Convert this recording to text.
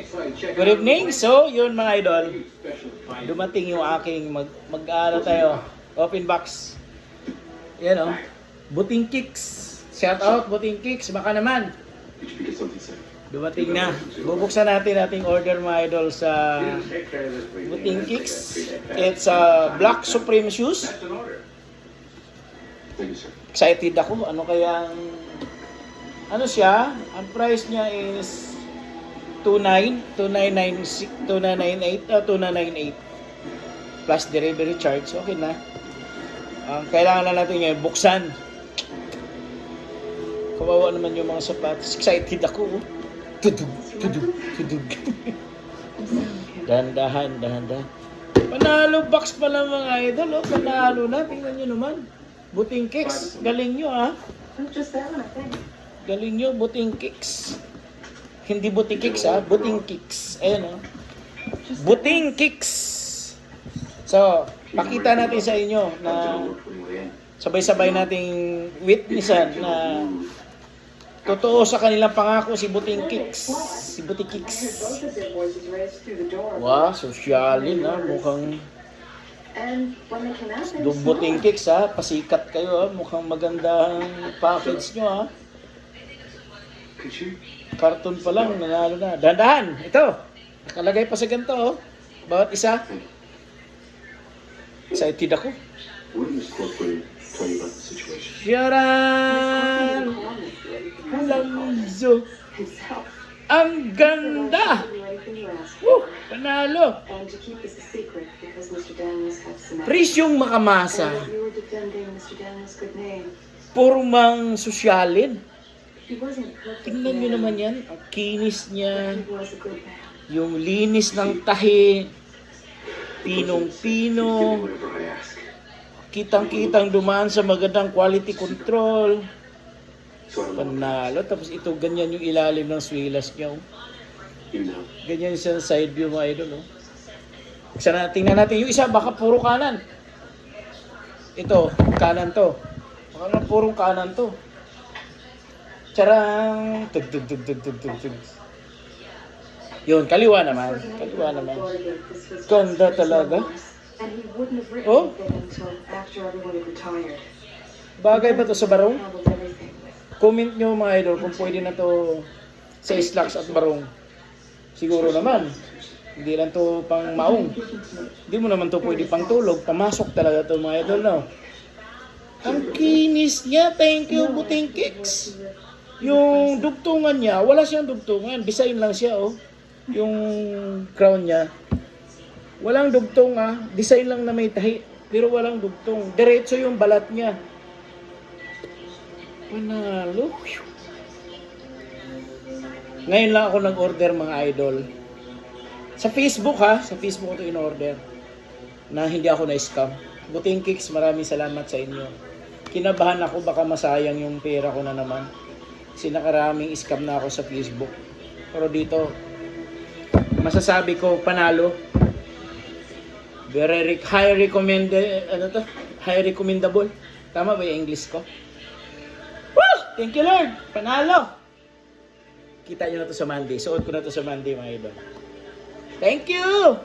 Good evening. So, yun mga idol. Dumating yung aking mag-ano tayo. Open box. Yan o. Buting Kicks. Shout out Buting Kicks. Baka naman. Dumating na. Bubuksan natin ating order mga idol sa Buting Kicks. It's Black Supreme shoes. Excited ako. Ano kayang... Ano siya? Ang price niya is 2998 plus delivery charge. Okay na. Kailangan na natin ngayon buksan. Kawawa naman yung mga sapatos. Excited ako. Tudug. Dahan-dahan. Panalo box pa lang mga idol. Panalo na. Tingnan nyo naman. Buting Kicks. Galing nyo Galing nyo, Buting Kicks. Hindi Buting Kicks Buting Kicks. Ayan Buting Kicks. So, pakita natin sa inyo na sabay-sabay nating witnessan na totoo sa kanilang pangako si Buting Kicks. Si Buting Kicks. Wow, sosyalin mukhang Buting Kicks pasikat kayo mukhang magandang package nyo Karton pa lang, nanalo na. Dahan-dahan, ito. Nakalagay pa sa ganito bawat isa. Excited ako. Sharan! Lanzo! Ang ganda! Panalo! Presyong makamasa. Puro mang sosyalin. Tingnan nyo naman yan. Ang kinis niya. Yung linis ng tahi. Pinong-pino. Kitang-kitang dumaan sa magandang quality control. Panalo. Tapos ito, ganyan yung ilalim ng swilas niya. Ganyan yung side view mga idol. Tingnan natin yung isa. Baka puro kanan. Ito, kanan to. Baka purong kanan to. Charang! Tug. Yun, kaliwa naman. Ganda talaga. Bagay ba to sa barong? Comment nyo mga idol kung pwede na to sa slacks at barong. Siguro naman. Hindi lang to pang maong. Hindi mo naman to pwede pang tulog. Pamasok talaga to mga idol, no? Ang kinis niya. Thank you, Buting Kicks. Yung dugtungan niya, wala siyang dugtungan. Design lang siya, Yung crown niya. Walang dugtong, Design lang na may tahi. Pero walang dugtong. Diretso yung balat niya. Panalo. Ngayon lang ako nag-order mga idol. Sa Facebook, Sa Facebook ko ito in-order. Na hindi ako na-scam. Buting Kicks, maraming salamat sa inyo. Kinabahan ako, baka masayang yung pera ko na naman. Kasi nakaraming scam na ako sa Facebook. Pero dito, masasabi ko, panalo. Very high recommended, high recommendable. Tama ba yung English ko? Woo! Thank you Lord! Panalo! Kita nyo na to sa Monday. Suot ko na to sa Monday mga idol. Thank you!